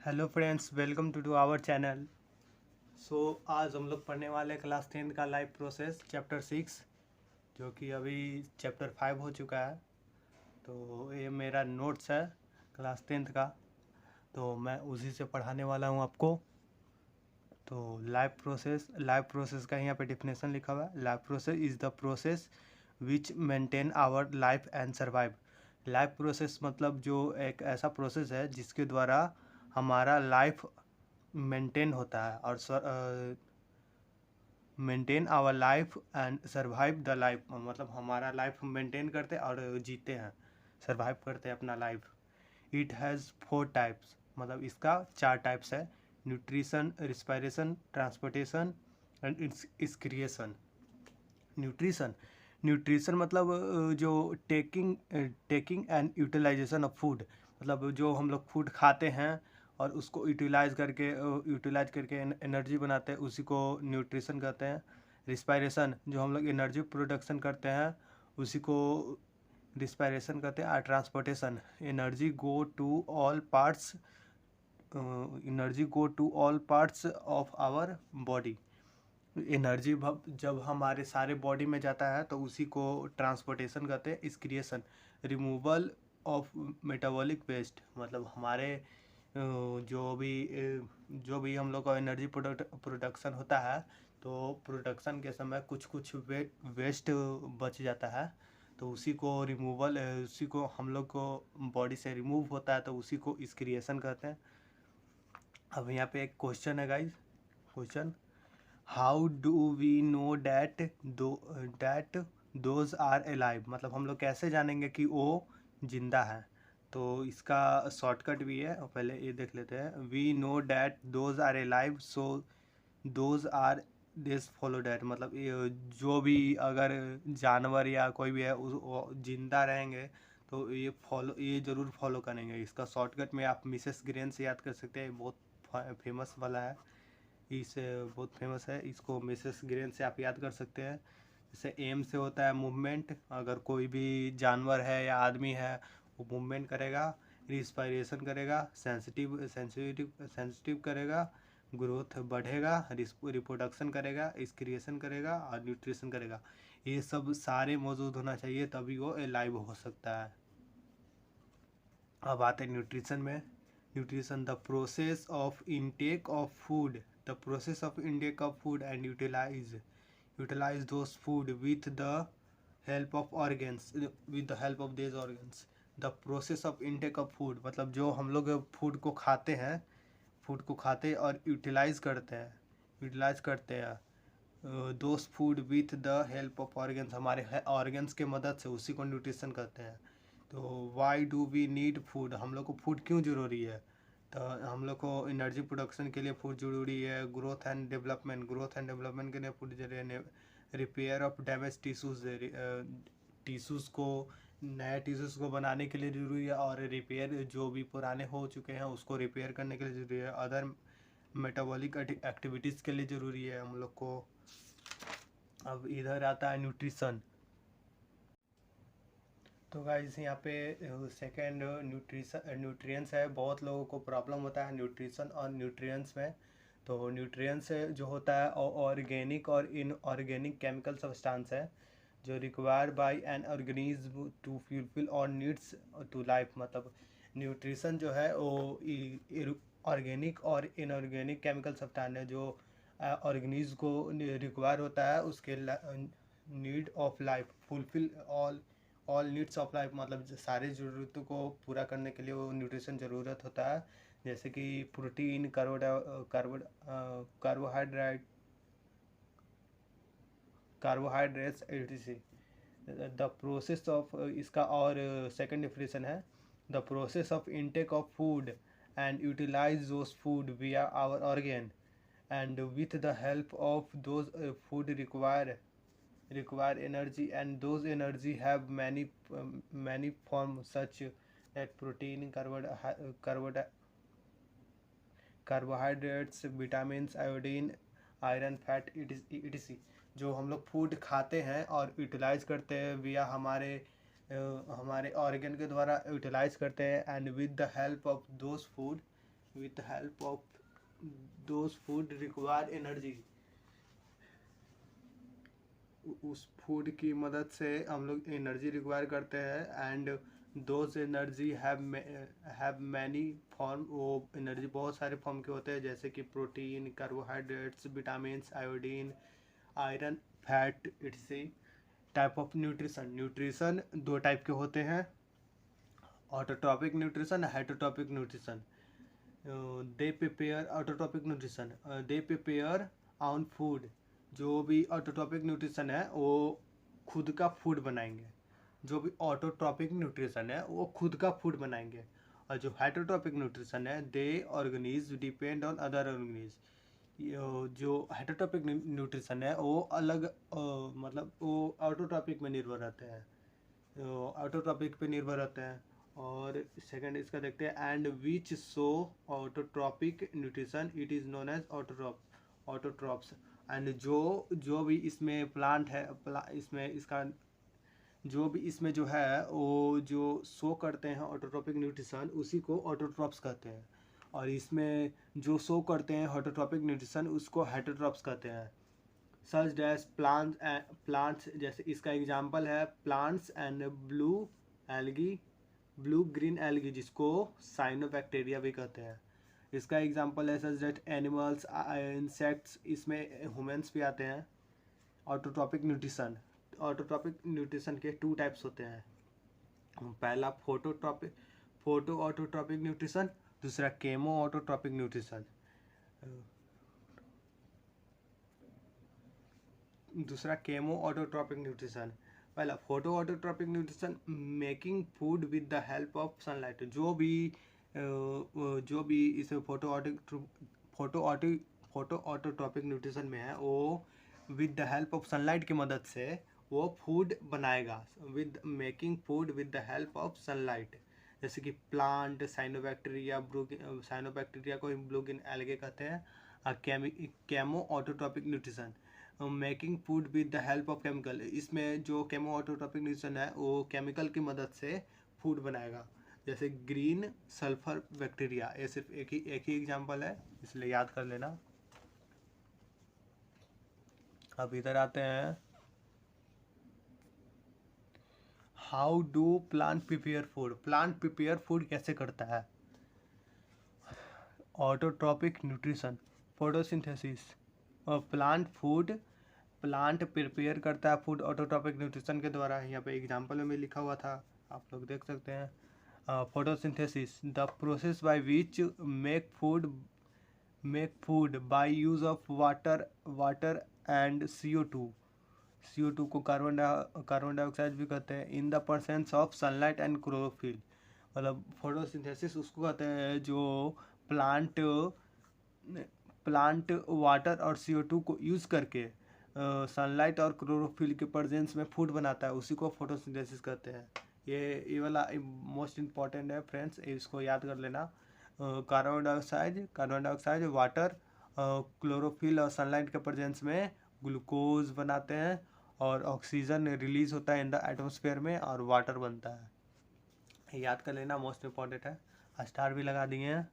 Hello friends, welcome to our channel. आज हम लोग पढ़ने वाले क्लास 10 का लाइफ प्रोसेस चैप्टर 6, जो कि अभी चैप्टर 5 हो चुका है। तो ये मेरा नोट्स है क्लास 10 का, तो मैं उसी से पढ़ाने वाला हूँ आपको। तो लाइफ प्रोसेस का यहाँ पे डिफिनेशन लिखा हुआ है। Life process is the process which maintain our life and survive. Life process मतलब जो एक ऐसा प्रोसेस है जिसके द्वारा हमारा लाइफ मेंटेन होता है और maintain our life and survive the life, मतलब हमारा लाइफ मेंटेन करते और जीते हैं, सर्वाइव करते हैं अपना लाइफ। इट हैज़ 4 टाइप्स, मतलब इसका 4 टाइप्स है: nutrition, respiration, transportation and excretion. Nutrition nutrition मतलब जो taking and utilisation of food, मतलब जो हम लोग फूड खाते हैं और उसको यूटिलाइज करके एनर्जी बनाते हैं, उसी को न्यूट्रिशन कहते हैं। रिस्पायरेशन, जो हम लोग एनर्जी प्रोडक्शन करते हैं, उसी को रिस्पायरेशन कहते हैं। और transportation, energy go to all parts energy go to all parts of our body. Energy जब हमारे सारे बॉडी में जाता है तो उसी को ट्रांसपोर्टेशन कहते हैं। Excretion, removal of metabolic waste, मतलब हमारे जो भी हम लोग का एनर्जी प्रोडक्शन होता है, तो प्रोडक्शन के समय कुछ कुछ वेस्ट बच जाता है, तो उसी को हम लोग को बॉडी से रिमूव होता है, तो उसी को इस क्रिएशन कहते हैं। अब यहाँ पे एक क्वेश्चन है guys. Question: how do we know that those are alive, मतलब हम लोग कैसे जानेंगे कि वो जिंदा है। तो इसका शॉर्टकट भी है, और पहले ये देख लेते हैं। We know that those are alive, so those are this follow that, मतलब ये जो भी अगर जानवर या कोई भी है वो जिंदा रहेंगे तो ये ज़रूर फॉलो करेंगे। इसका शॉर्टकट में आप मिसेस ग्रेन से याद कर सकते हैं, बहुत फेमस वाला है, बहुत फेमस है। इसको मिसेस ग्रेन से आप याद कर सकते हैं। जैसे एम से होता है मूवमेंट, अगर कोई भी जानवर है या आदमी है वो मूवमेंट करेगा। रिस्पायरेशन करेगा, सेंसिटिव करेगा, ग्रोथ बढ़ेगा, रिप्रोडक्शन करेगा, एक्सक्रिएशन करेगा और न्यूट्रिशन करेगा। ये सब सारे मौजूद होना चाहिए, तभी वो लाइव हो सकता है। अब आते हैं न्यूट्रिशन में। Nutrition, the process of intake of food and utilise those food with the help of these organs. The process of intake of food मतलब जो हम लोग फूड को खाते और यूटिलाइज करते हैं those food with the help of organs, हमारे ऑर्गन्स के मदद से, उसी को न्यूट्रिशन कहते हैं। तो why do we need food, हम लोग को फूड क्यों ज़रूरी है। तो हम लोग को एनर्जी प्रोडक्शन के लिए फूड ज़रूरी है। ग्रोथ एंड डेवलपमेंट के लिए फूड जरूरी है। रिपेयर ऑफ डैमेज टिश्यूज़ को, नए टिश्यूज़ को बनाने के लिए ज़रूरी है। और रिपेयर, जो भी पुराने हो चुके हैं उसको रिपेयर करने के लिए ज़रूरी है। अदर मेटाबॉलिक एक्टिविटीज़ के लिए ज़रूरी है हम लोग को। अब इधर आता है न्यूट्रिशन। तो गाइस यहाँ पे सेकेंड न्यूट्रिएंट्स है। बहुत लोगों को प्रॉब्लम होता है न्यूट्रिशन और न्यूट्रिएंट्स में। तो न्यूट्रिएंट्स जो होता है ऑर्गेनिक और इनऑर्गेनिक केमिकल सब्सटेंस है जो require by an organism to fulfil our needs to life. मतलब न्यूट्रिशन जो है वो ऑर्गेनिक और इनऑर्गेनिक केमिकल सब्सटेंस है जो ऑर्गेनिज्म को रिक्वायर होता है उसके need of life, fulfil all needs of life, मतलब सारी ज़रूरतों को पूरा करने के लिए वो न्यूट्रिशन ज़रूरत होता है। जैसे कि protein, carbohydrates etc। The process of, इसका और सेकंड डिफिनेशन है: the process of intake of food and utilise those food via our organ and with the help of those food require energy, and those energy have many forms such that protein, carbohydrates, vitamins, iodine, iron, fat etc। जो हम लोग food खाते हैं और utilise करते हैं विया हमारे ऑर्गन के द्वारा यूटिलाइज करते हैं। And with the help of those food with the help of those food require energy। उस फूड की मदद से हम लोग एनर्जी रिक्वायर करते हैं। And those energy have many form. वो एनर्जी बहुत सारे फॉर्म के होते हैं, जैसे कि protein, carbohydrates, vitamins, iodine, iron, fat, it's type of nutrition. Nutrition दो टाइप के होते हैं, autotrophic nutrition, heterotrophic nutrition. They prepare autotrophic nutrition, they prepare on food. जो भी ऑटोट्रॉपिक न्यूट्रिशन है वो खुद का फूड बनाएंगे। जो भी ऑटोट्रॉपिक न्यूट्रिशन है वो खुद का फूड बनाएंगे। और जो हेटरोट्रॉपिक न्यूट्रिशन है, they organisms depend on other organisms. जो हेटरोट्रॉपिक न्यूट्रिशन है वो अलग मतलब वो ऑटोट्रॉपिक में निर्भर रहते हैं, ऑटोट्रॉपिक पे निर्भर रहते हैं। और सेकंड इसका देखते हैं, and which show autotrophic nutrition it is known as autotrophs. And जो भी इसमें प्लांट है, इसमें इसका जो भी इसमें जो है वो जो शो करते हैं ऑटोट्रॉपिक न्यूट्रिशन, उसी को ऑटोट्रॉप्स कहते हैं। और इसमें जो शो करते हैं ऑटोट्रॉपिक न्यूट्रिशन उसको हेटरोट्रॉप्स कहते हैं। सच डैश प्लांट्स, जैसे इसका एग्जांपल है plants and blue green algae, जिसको साइनोबैक्टीरिया भी कहते हैं। इसका एग्जांपल है सच दैट एनिमल्स, इंसेक्ट्स, इसमें ह्यूमंस भी आते हैं। ऑटोट्रॉपिक न्यूट्रिशन के टू टाइप्स होते हैं। पहला फोटो ऑटोट्रॉपिक न्यूट्रिशन, दूसरा केमो ऑटोट्रॉपिक न्यूट्रिशन। पहला photo autotrophic nutrition, making food with the help of sunlight. जो भी इस फोटो ऑटोट्रॉपिक न्यूट्रिशन में है वो with the help of sunlight की मदद से वो फूड बनाएगा। With making food with the help of sunlight, जैसे कि प्लांट, साइनोबैक्टीरिया को ब्लूगिन एल्गे कहते हैं। Chemo autotrophic nutrition, making food with the help of chemical. इसमें जो केमो ऑटोट्रॉपिक न्यूट्रिशन है वो केमिकल की मदद से फूड बनाएगा, जैसे ग्रीन सल्फर बैक्टीरिया। ये सिर्फ एक ही एग्जांपल है, इसलिए याद कर लेना। अब इधर आते हैं, how do plant prepare food. Plant prepare food कैसे करता है? ऑटोट्रॉपिक न्यूट्रिशन, फोटोसिंथेसिस और प्लांट प्रिपेयर करता है फूड ऑटोट्रॉपिक न्यूट्रिशन के द्वारा। यहाँ पे एग्जांपल में लिखा हुआ था, आप लोग देख सकते हैं। Photosynthesis, the process by which make food by use of water and CO2 को कार्बन डाइऑक्साइड भी कहते हैं, in the presence of sunlight and chlorophyll. मतलब फोटोसिंथेसिस उसको कहते हैं जो प्लांट वाटर और CO2 को यूज़ करके सनलाइट और क्लोरोफिल के प्रेजेंस में फूड बनाता है, उसी को फोटोसिंथेसिस कहते हैं। ये वाला मोस्ट इम्पॉर्टेंट है फ्रेंड्स, इसको याद कर लेना। कार्बन डाइऑक्साइड, वाटर, क्लोरोफिल और सनलाइट के प्रेजेंस में ग्लूकोज बनाते हैं, और ऑक्सीजन रिलीज होता है इन द एटमॉस्फेयर में, और वाटर बनता है। याद कर लेना, मोस्ट इम्पॉर्टेंट है। स्टार भी लगा दिए हैं।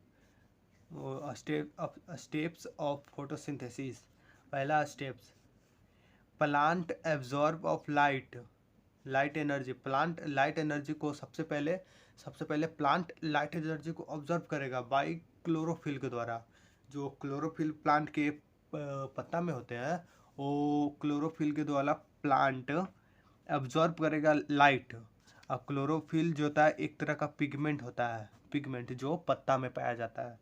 Steps of photosynthesis. पहला steps, plant absorb of light energy. Plant light energy को सबसे पहले प्लांट लाइट एनर्जी को ऑब्जर्व करेगा बाय क्लोरोफिल के द्वारा। जो क्लोरोफिल प्लांट के पत्ता में होते हैं, वो क्लोरोफिल के द्वारा प्लांट एब्जॉर्ब करेगा लाइट। और क्लोरोफिल जो होता है एक तरह का पिगमेंट होता है, जो पत्ता में पाया जाता है।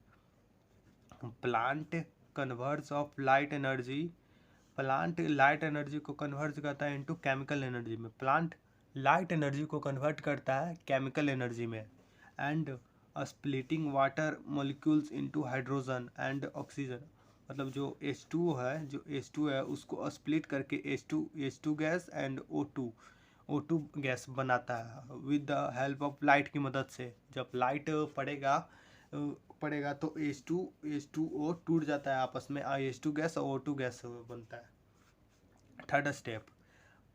Plant converts of light energy. Plant light energy को कन्वर्ट करता है इनटू केमिकल एनर्जी में। प्लांट लाइट एनर्जी को कन्वर्ट करता है केमिकल एनर्जी में। And splitting water molecules into hydrogen and oxygen. मतलब जो H2 है उसको स्प्लिट करके H2 gas and O2 gas बनाता है with the help of light की मदद से। जब लाइट पड़ेगा तो H2O टूट जाता है आपस में, H2 गैस और O2 गैस बनता है। Third step,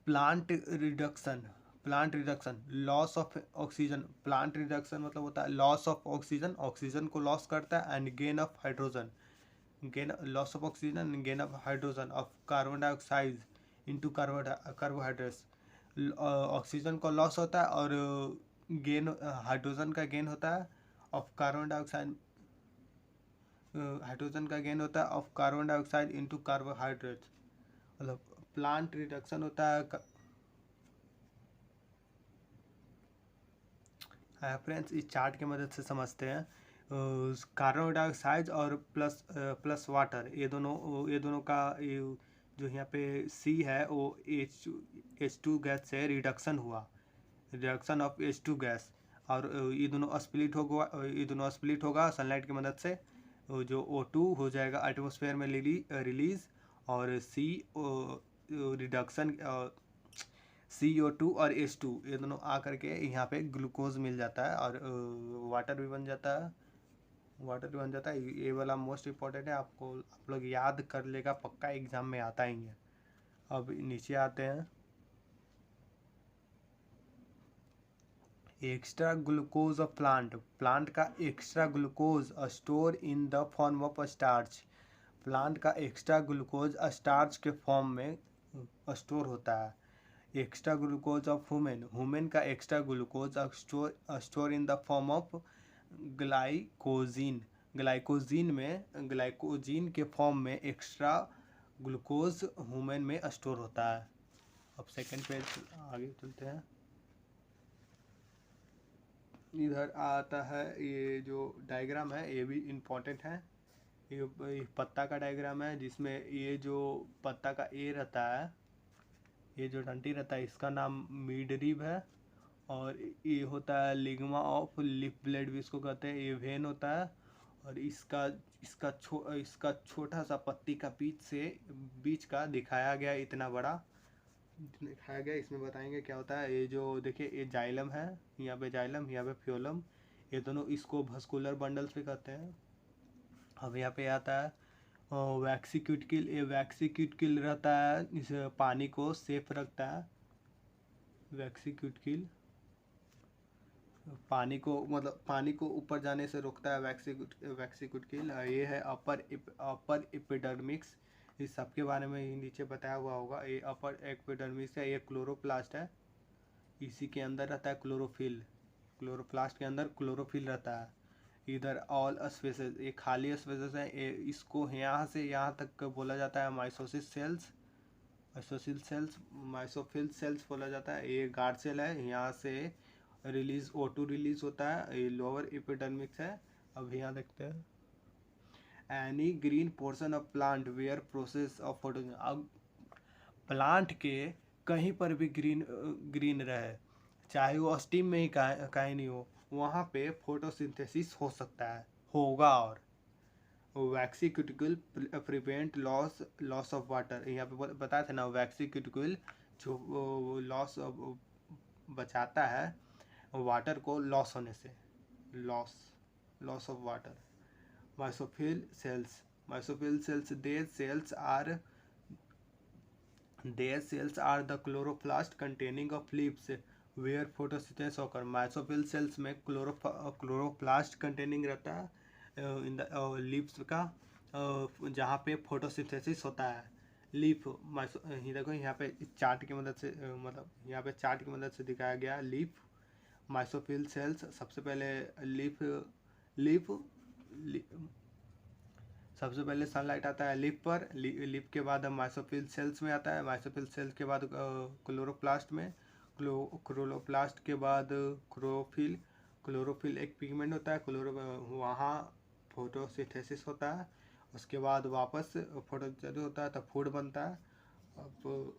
plant reduction. Plant reduction, loss of oxygen. Plant reduction मतलब होता है लॉस ऑफ ऑक्सीजन, ऑक्सीजन को लॉस करता है, and gain of hydrogen, gain loss of oxygen and gain of hydrogen of carbon dioxide into carbohydrates. Oxygen को loss होता है और गेन हाइड्रोजन का गेन होता है ऑफ कार्बन डाइऑक्साइड, हाइड्रोजन का गेन होता है of carbon dioxide into carbohydrates. मतलब प्लांट रिडक्शन होता है। फ्रेंड्स इस चार्ट की मदद से समझते हैं। कार्बन डाइऑक्साइड और प्लस वाटर, ये दोनों का जो यहाँ पे सी है वो H2 गैस से रिडक्शन हुआ, रिडक्शन ऑफ H2 गैस, और ये दोनों स्प्लिट होगा सनलाइट की मदद से। जो O2 हो जाएगा एटमॉस्फेयर में रिलीज, और सी रिडक्शन CO2 और H2 ये दोनों आ करके यहाँ पे ग्लूकोज मिल जाता है, और वाटर भी बन जाता है, ये वाला मोस्ट इम्पोर्टेंट है, आपको आप लोग याद कर लेगा, पक्का एग्जाम में आता ही है। अब नीचे आते हैं। एक्स्ट्रा ग्लूकोज ऑफ प्लांट का extra glucose store in the form of starch. Plant का एक्स्ट्रा ग्लूकोज स्टार्च के फॉर्म में स्टोर होता है। एक्स्ट्रा ग्लूकोज ऑफ ह्यूमन का extra glucose store in the form of glycogen. Glycogen के form में extra glucose human में store होता है। अब सेकंड पेज आगे चलते हैं। इधर आता है ये जो डायग्राम है ये भी इम्पोर्टेंट है। ये पत्ता का डायग्राम है, जिसमें ये जो पत्ता का ए रहता है, ये जो डंटी रहता है इसका नाम मिडरिब है, और ये होता है लिग्मा ऑफ लिप ब्लेड भी इसको कहते हैं। ये वेन होता है, और इसका छोटा सा पत्ती का बीच का दिखाया गया, इतना बड़ा दिखाया गया। इसमें बताएंगे क्या होता है। ये जो देखिए ये जाइलम है, यहाँ पे जाइलम, यहाँ पे फ्योलम, ये दोनों इसको भस्कुलर बंडल्स भी कहते हैं। अब यहाँ पे आता है वैक्सीक्यूटिकल। ये वैक्सीक्यूटिकल रहता है, इस पानी को सेफ रखता है। वैक्सीक्यूटिकल पानी को ऊपर जाने से रोकता है वैक्सीक्यूटिकल। ये है अपर एपिडर्मिक्स, इस सब के बारे में ही नीचे बताया हुआ होगा। ये अपर एपिडर्मिक्स है, ये क्लोरोप्लास्ट है, इसी के अंदर रहता है क्लोरोप्लास्ट के अंदर क्लोरोफिल रहता है। इधर ऑल स्पेसेस, ये खाली स्पेसेस है, इसको यहाँ से यहाँ तक बोला जाता है माइसोफिल सेल्स बोला जाता है। ये गार्ड सेल है, यहाँ से O2 रिलीज होता है, ये लोअर एपिडर्मिक्स है। अब यहाँ देखते हैं any green portion of plant where process of photosynthesis. अब प्लांट के कहीं पर भी ग्रीन रहे, चाहे वो स्टीम में ही काहे नहीं हो, वहाँ पे फोटोसिंथेसिस हो सकता है, होगा। और वैक्सीक्यूटिकल प्रिवेंट लॉस ऑफ वाटर, यहाँ पे बताया था ना, वैक्सीक्यूटिकल जो लॉस बचाता है वाटर को लॉस होने से, loss of water. Mesophyll cells their cells are the chloroplast containing of leaves where photosynthesis occur। Mesophyll cells में क्लोरोप्लास्ट कंटेनिंग रहता है इन द लीव्स का, जहाँ पे फोटोसिंथेसिस होता है। लीफ देखो यहाँ पे चार्ट की मदद से यहाँ पे चार्ट की मदद से दिखाया गया लीफ। माइसोफिल सेल्स सबसे पहले सबसे पहले सनलाइट आता है लीफ पर, लीफ के बाद माइसोफिल सेल्स में आता है, माइसोफिल सेल्स के बाद क्लोरोप्लास्ट में, क्लोरोप्लास्ट के बाद क्लोरोफिल एक पिगमेंट होता है, वहाँ फोटोसिंथेसिस होता है। उसके बाद वापस फोटोसिंथेसिस होता है, तब फूड बनता है। अब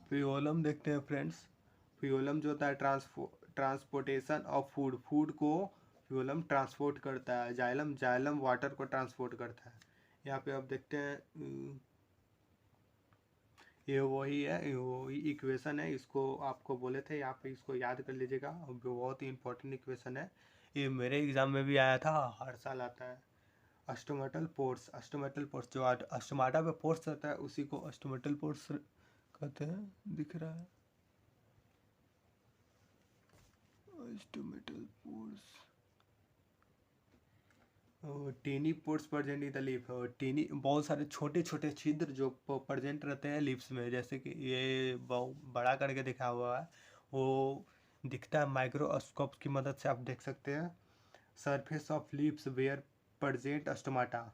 फ्यूलम देखते हैं फ्रेंड्स। फ्यूलम जो होता है ट्रांसपोर्टेशन ऑफ फूड को फ्यूलम ट्रांसपोर्ट करता है। जाइलम वाटर को ट्रांसपोर्ट करता है। यहाँ पे आप देखते हैं ये वही इक्वेशन है, इसको आपको बोले थे, यहाँ पे इसको याद कर लीजिएगा, बहुत ही इंपॉर्टेंट इक्वेशन है। ये मेरे एग्जाम में भी आया था, हर साल आता है। अस्टोमेटल पोर्स जो अस्टोमाटा पे पोर्स रहता है उसी को अस्टोमेटल पोर्स कहते हैं, दिख रहा है। Stomatal pores, tiny pores present in the leaf. Tiny बहुत सारे छोटे छोटे छिद्र जो प्रेजेंट रहते हैं लिप्स में, जैसे कि ये बड़ा करके दिखा हुआ है, वो दिखता है माइक्रोस्कोप की मदद से, आप देख सकते हैं। Surface of leaves where present stomata,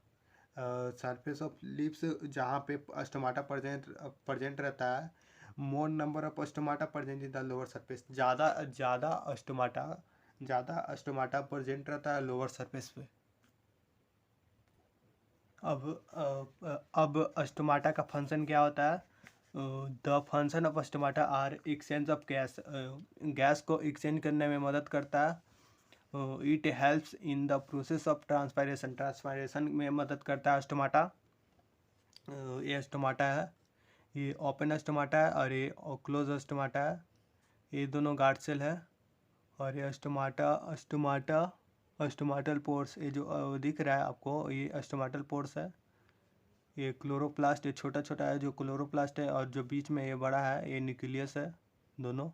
surface of leaves जहाँ पे स्टोमाटा प्रेजेंट रहता है। More number of stomata present in the lower surface, ज़्यादा स्टोमाटा प्रेजेंट रहता है लोअर सरफेस पे। अब स्टोमाटा का फंक्शन क्या होता है? The function of stomata are exchange of gas, gas को एक्सचेंज करने में मदद करता है। It helps in the process of transpiration में मदद करता है स्टोमाटा। ये स्टोमाटा है, ये ओपन स्टोमाटा है और ये क्लोज स्टोमाटा है। ये दोनों गार्ड सेल है। और ये स्टोमाटल पोर्स, ये जो दिख रहा है आपको, ये स्टोमाटल पोर्स है। ये क्लोरोप्लास्ट, ये छोटा छोटा है जो क्लोरोप्लास्ट है, और जो बीच में ये बड़ा है ये न्यूक्लियस है। दोनों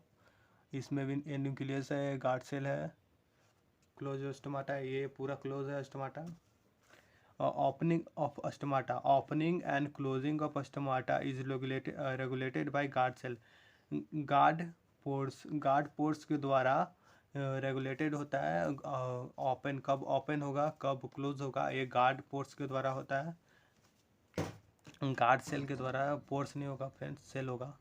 इसमें भी ये न्यूक्लियस है, गार्ड सेल है। क्लोज स्टोमाटा है, ये पूरा क्लोज है stomata. Opening of stomata, opening and closing of stomata is regulated by guard cell. Guard pores के द्वारा रेगुलेटेड होता है। ओपन कब ओपन होगा, कब क्लोज होगा, ये गार्ड पोर्स के द्वारा होता है। गार्ड सेल के द्वारा, पोर्स नहीं होगा फ्रेंड्स, सेल होगा।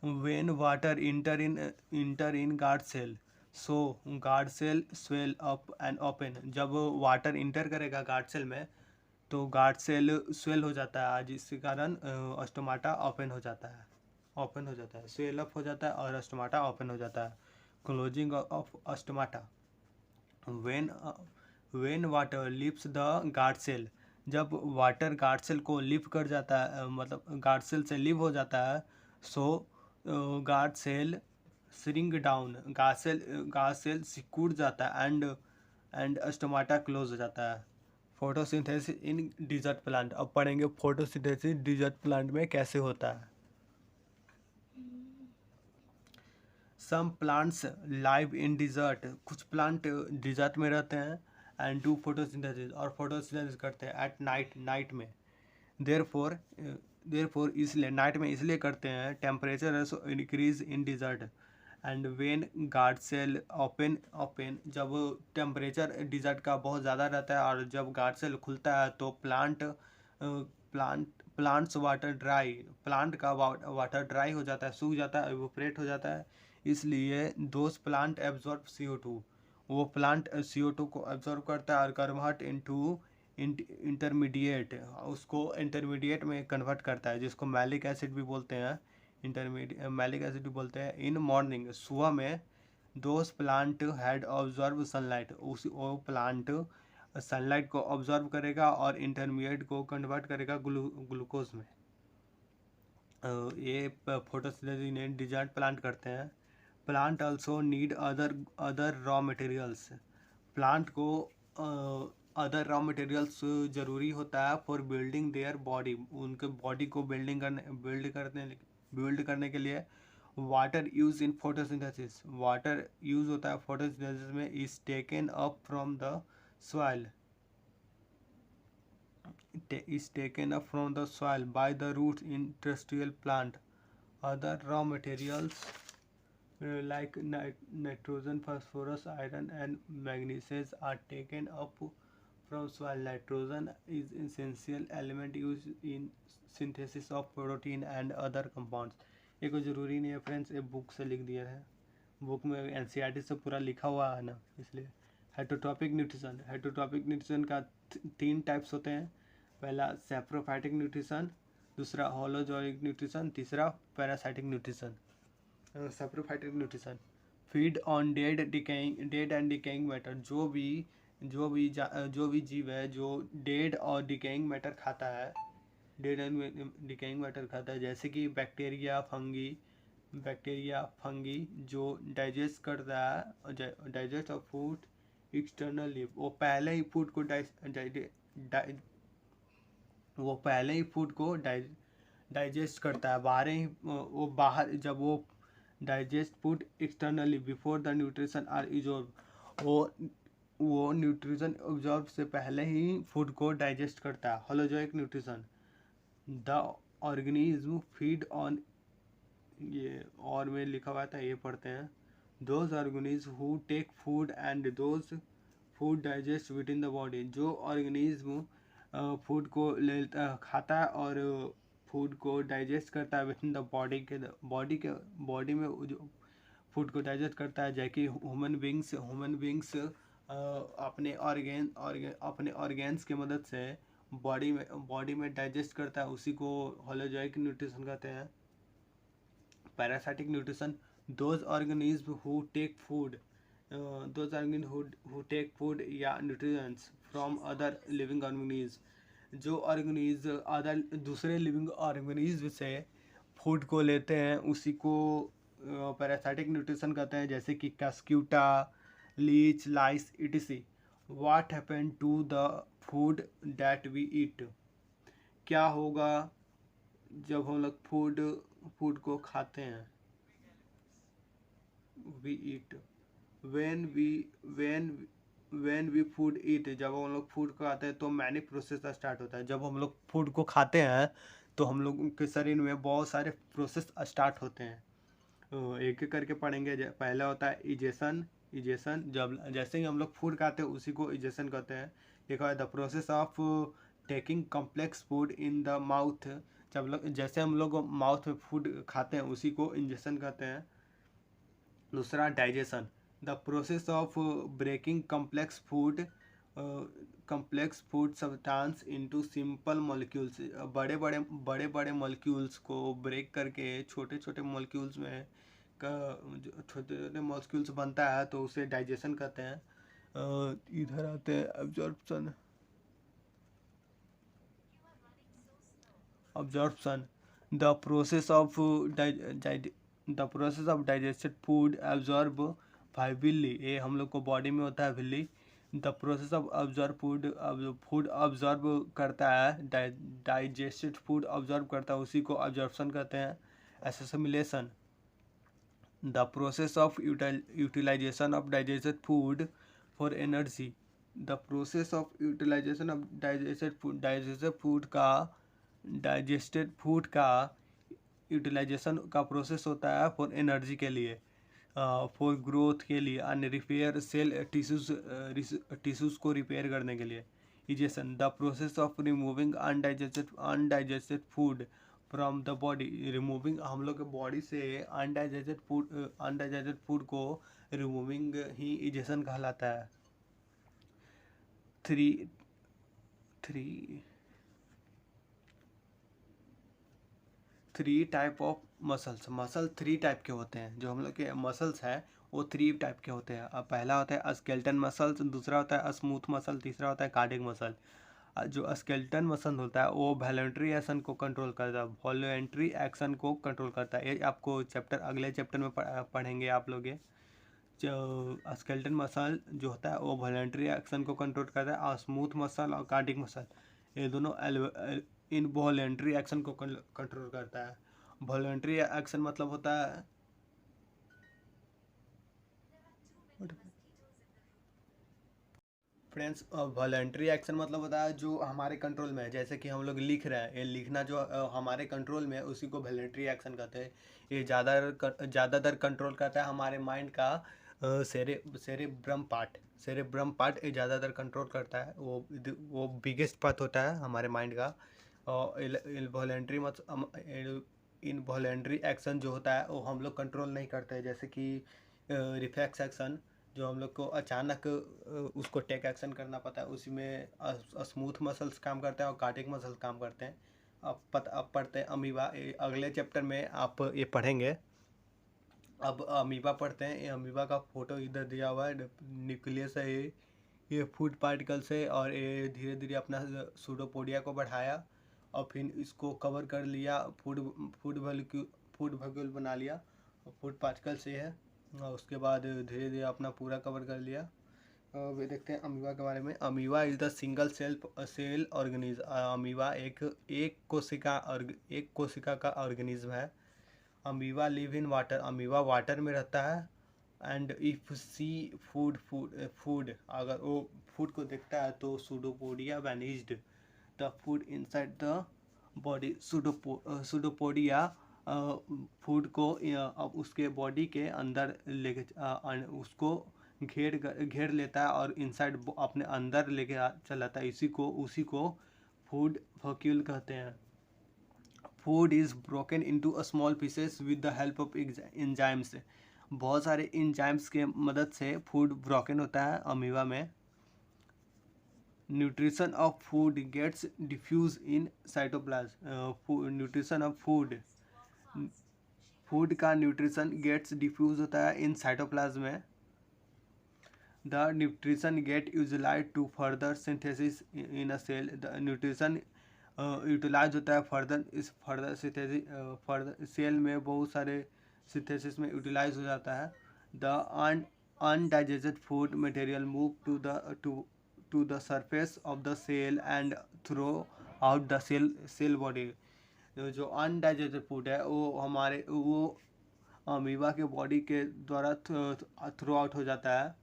When water enter in guard cell, so guard cell swell up and open। जब वाटर इंटर करेगा गार्ड सेल में तो गार्ड सेल स्वेल हो जाता है, जिसके कारण स्टोमाटा ओपन हो जाता है, स्वेल अप हो जाता है और स्टोमाटा ओपन हो जाता है। Closing of stomata, when water leaves the guard cell, जब वाटर गार्ड सेल को लिप कर जाता है, मतलब गार्ड सेल से लिप हो जाता है, so guard cell shrink down, guard cell सिकुड़ जाता है एंड स्टोमाटा क्लोज हो जाता है। फोटोसिंथेसिस इन डिजर्ट प्लांट, अब पढ़ेंगे फोटोसिंथेसिस डिजर्ट प्लांट में कैसे होता है। Some plants live in desert, कुछ प्लांट डिजर्ट में रहते हैं। एंड डू फोटोसिंथेसिस, और फोटोसिंथेसिस करते हैं एट नाइट में। देयरफॉर इसलिए नाइट में इसलिए करते हैं, temperature also increase in desert and when guard cell open, जब टेम्परेचर डिजर्ट का बहुत ज़्यादा रहता है और जब गार्ड सेल खुलता है तो प्लांट्स वाटर ड्राई, प्लांट का वाटर ड्राई हो जाता है, सूख जाता है, इवोपरेट हो जाता है। इसलिए दोज प्लांट एब्जॉर्ब CO2, वो प्लांट CO2 को एब्जॉर्ब करता है और कन्वर्ट इनटू इंटरमीडिएट, उसको इंटरमीडिएट में कन्वर्ट करता है, जिसको मैलिक एसिड भी बोलते हैं, मैलिक एसिड भी बोलते हैं। इन मॉर्निंग, सुबह में, those plant had observe sunlight, वो प्लांट सनलाइट को ऑब्जर्व करेगा और इंटरमीडिएट को कन्वर्ट करेगा ग्लूकोज में। ये फोटोसिंथेसिस डिजर्ट प्लांट करते हैं। Plant also need other raw materials, plant को अदर रॉ मटेरियल्स ज़रूरी होता है फॉर बिल्डिंग देयर बॉडी, उनके बॉडी को बिल्ड करने के लिए। Water use in photosynthesis, water use होता है फोटोसिंथेसिस में, is taken up from the soil, by the roots in terrestrial plant. Other raw materials like nitrogen, phosphorus, iron and magnesium are taken up from soil. Nitrogen is essential element used in synthesis of protein and other compounds। ये कोई ज़रूरी नहीं है friends, ये book से लिख दिया है, बुक में NCERT से पूरा लिखा हुआ है ना, इसलिए। हेटरोट्रॉपिक न्यूट्रिशन का 3 टाइप्स होते हैं। पहला सैप्रोफाइटिक न्यूट्रिशन, दूसरा होलोजोइक न्यूट्रिशन, तीसरा parasitic nutrition. Saprophytic nutrition feed on dead and decaying matter, जो भी जीव है जो डेड और डिकेइंग मैटर खाता है, जैसे कि बैक्टीरिया फंगी जो डाइजेस्ट करता है, डाइजेस्ट ऑफ फूड एक्सटर्नली, वो पहले ही फूड को डाइजेस्ट करता है, बाहर ही, वो बाहर जब वो digest food externally before the nutrition are absorb. वो न्यूट्रिशन ऑब्जॉर्ब से पहले ही फूड को डाइजेस्ट करता है। Holozoic nutrition, the organism feed on, ये और में लिखा हुआ था, ये पढ़ते हैं। Those organism who take food and those food digest within the body. जो ऑर्गेनिज्म फूड को खाता है और फूड को डाइजेस्ट करता है विद इन द बॉडी में जो फूड को डाइजेस्ट करता है, जैसे कि ह्यूमन बींग्स अपने ऑर्गेन्स की मदद से बॉडी में डाइजेस्ट करता है, उसी को होलोजोइक न्यूट्रिशन कहते हैं। Parasitic nutrition, those organism who take food या nutrients from other living organism. जो अदर दूसरे लिविंग ऑर्गेनिज्म से फूड को लेते हैं, उसी को पैरासाइटिक न्यूट्रिशन कहते हैं, जैसे कि cuscuta, leech, lice etc. What happen to the food that we eat. क्या होगा जब हम लोग फूड को खाते हैं। We eat, when we food eat, जब हम लोग फूड को खाते हैं तो मैनी प्रोसेस स्टार्ट होता है। जब हम लोग फूड को खाते हैं तो हम लोग के शरीर में बहुत सारे प्रोसेस स्टार्ट होते हैं। एक एक करके पढ़ेंगे। पहला होता है इजेशन। जब जैसे ही हम लोग फूड खाते हैं उसी को इजेशन कहते हैं। देखा है the process of taking complex food in the mouth. जैसे हम लोग माउथ में फूड खाते हैं उसी को इंजेशन कहते हैं। दूसरा digestion, the process of breaking complex food substance into simple molecules. बड़े बड़े मॉलिक्यूल्स को ब्रेक करके छोटे छोटे मॉलिक्यूल्स में छोटे छोटे मॉलिक्यूल्स बनता है, तो उसे डाइजेशन कहते हैं। इधर आते हैं absorption, the process of digested food absorb by villi. ये हम लोग को बॉडी में होता है villi. The process of absorb food absorb करता है, डाइजेस्टेड फूड अब्जॉर्ब करता है, उसी को अब्जॉर्प्शन कहते हैं। Assimilation, the process of utilisation of digested food for energy. The process of utilisation of digested food का यूटिलाइजेशन का प्रोसेस होता है फॉर एनर्जी के लिए, फॉर ग्रोथ के लिए, अन्य रिपेयर सेल टिश्यूज को रिपेयर करने के लिए। Egestion, the process of removing undigested food from the body. Removing, हम लोग के बॉडी से अनडाइजेस्टेड फूड को रिमूविंग ही इजेशन कहलाता है। Three type of muscle 3 type के होते हैं। जो हम लोग के मसल्स हैं वो 3 टाइप के होते हैं। अब पहला होता है स्केलेटन मसल्स, दूसरा होता है स्मूथ मसल, तीसरा होता है कार्डियक मसल। जो स्केलेटन मसल होता है वो वॉलंटरी एक्शन को कंट्रोल करता है। ये आपको अगले चैप्टर में पढ़ेंगे आप लोग। ये जो स्केलेटन मसल जो होता है वो वॉलंटरी एक्शन को कंट्रोल करता है, और स्मूथ मसल और कार्डियक मसल ये दोनों इनवॉलंटरी एक्शन को कंट्रोल करता है। वॉलंटरी एक्शन मतलब होता है फ्रेंड्स, वॉलंटरी एक्शन मतलब होता है जो हमारे कंट्रोल में है। जैसे कि हम लोग लिख रहे हैं, ये लिखना जो हमारे कंट्रोल में है उसी को वॉलंटरी एक्शन कहते हैं। ये ज़्यादातर कंट्रोल करता है हमारे माइंड का सेरेब्रम पार्ट ये ज़्यादातर कंट्रोल करता है। वो बिगेस्ट पार्ट होता है हमारे माइंड का। और इनवॉलंटरी एक्शन जो होता है वो हम लोग कंट्रोल नहीं करते हैं। जैसे कि रिफ्लेक्स एक्शन, जो हम लोग को अचानक उसको टेक एक्शन करना पड़ता है, उसी में स्मूथ मसल्स काम करते हैं और कार्डियक मसल्स काम करते हैं। अब पढ़ते हैं अमीबा। अगले चैप्टर में आप ये पढ़ेंगे। अब अमीबा पढ़ते हैं। ये अमीबा का फोटो इधर दिया हुआ है। न्यूक्लियस है ये फूड पार्टिकल से, और ये धीरे धीरे अपना सूडोपोडिया को बढ़ाया और फिर इसको कवर कर लिया, फूड वैक्यूल बना लिया फूड पार्टिकल से है, और उसके बाद धीरे धीरे अपना पूरा कवर कर लिया। वे देखते हैं अमीबा के बारे में। Amoeba is the single cell organism. Amoeba एक कोशिका का ऑर्गेनिज्म है। Amoeba live in water, amoeba water में रहता है। एंड इफ सी फूड अगर वो फूड को देखता है तो pseudopodia vanished the food inside the body. Pseudopodia food को अब उसके बॉडी के अंदर लेके उसको घेर लेता है और इनसाइड अपने अंदर लेके चला जाता है। उसी को फूड वैक्यूल कहते हैं। Food is broken into a small pieces with the help of enzymes. बहुत सारे एंजाइम्स के मदद से फूड ब्रोकन होता है अमीबा में। Nutrition of food gets diffuse in cytoplasm. Nutrition of food का न्यूट्रिशन गेट्स डिफ्यूज होता है इन साइटोप्लाज्म में। The nutrition get utilise to further synthesis in a cell. The nutrition utilise होता है further synthesis, further cell में बहुत सारे synthesis में यूटिलाइज हो जाता है। The undigested food material move to the surface of the cell and throw out the cell body. जो अनडाइजेस्टेड फूड है वो अमीबा के बॉडी के द्वारा थ्रो आउट हो जाता है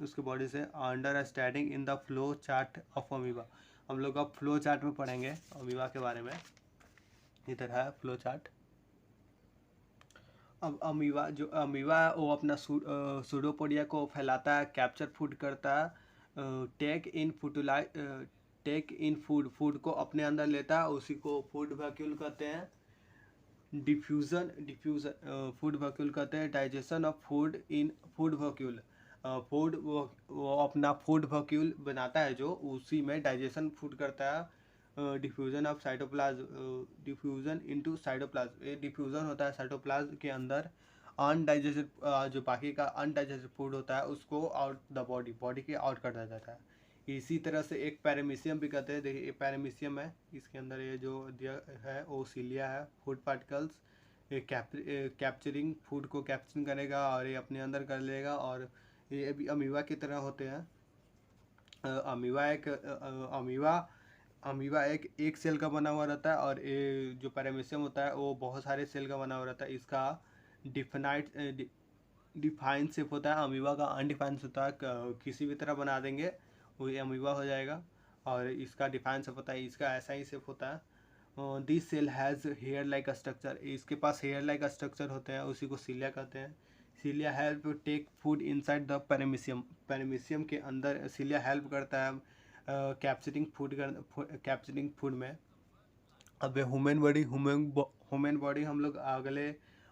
उसके बॉडी से। Under standing in the flow chart of amoeba. हम लोग अब फ्लो चार्ट में पढ़ेंगे अमीबा के बारे में। इधर है फ्लो चार्ट। अब अमीबा है वो अपना सूडोपोडिया को फैलाता है, कैप्चर फूड करता है, टेक इन फूड को अपने अंदर लेता है, उसी को फूड वैक्यूल कहते हैं। डिफ्यूजन फूड वैक्यूल कहते हैं। Digestion of food in food vacuole, food वो अपना फूड वैक्यूल बनाता है जो उसी में डाइजेशन फूड करता है। Diffusion of cytoplasm, diffusion into cytoplasm, ये डिफ्यूजन होता है साइटोप्लाज्म के अंदर। अनडाइजेस्टेड जो बाकी का अनडाइजेस्टेड फूड होता है उसको आउट द बॉडी के आउट कर दिया जाता है। इसी तरह से एक पैरामीशियम भी कहते हैं। देखिए ये पैरामीशियम है, इसके अंदर ये जो दिया है वो सीलिया है। फूड पार्टिकल्स ये कैप्चरिंग फूड को कैप्चरिंग करेगा और ये अपने अंदर कर लेगा, और ये भी अमीबा की तरह होते हैं। अमीबा एक सेल का बना हुआ रहता है, और ये जो पैरामीशियम होता है वो बहुत सारे सेल का बना हुआ रहता है। इसका डिफाइन शेप होता है, अमीबा का अनडिफाइंड होता है। किसी भी तरह बना देंगे वो अमीबा हो जाएगा, और इसका डिफाइन शेप होता है, इसका ऐसा ही शेप होता है। This cell has hair like structure, इसके पास हेयर लाइक स्ट्रक्चर होते हैं, उसी को सीलिया कहते हैं। Cilia help to take food inside the paramecium, paramecium के अंदर सीलिया हेल्प करता है कैप्चरिंग फूड में। अब ह्यूमन बॉडी हम लोग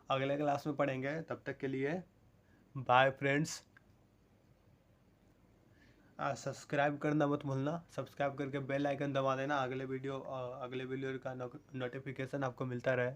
अगले क्लास में पढ़ेंगे। तब तक के लिए बाय फ्रेंड्स। सब्सक्राइब करना मत भूलना, सब्सक्राइब करके बेल आइकन दबा देना, अगले वीडियो का नोटिफिकेशन आपको मिलता रहे।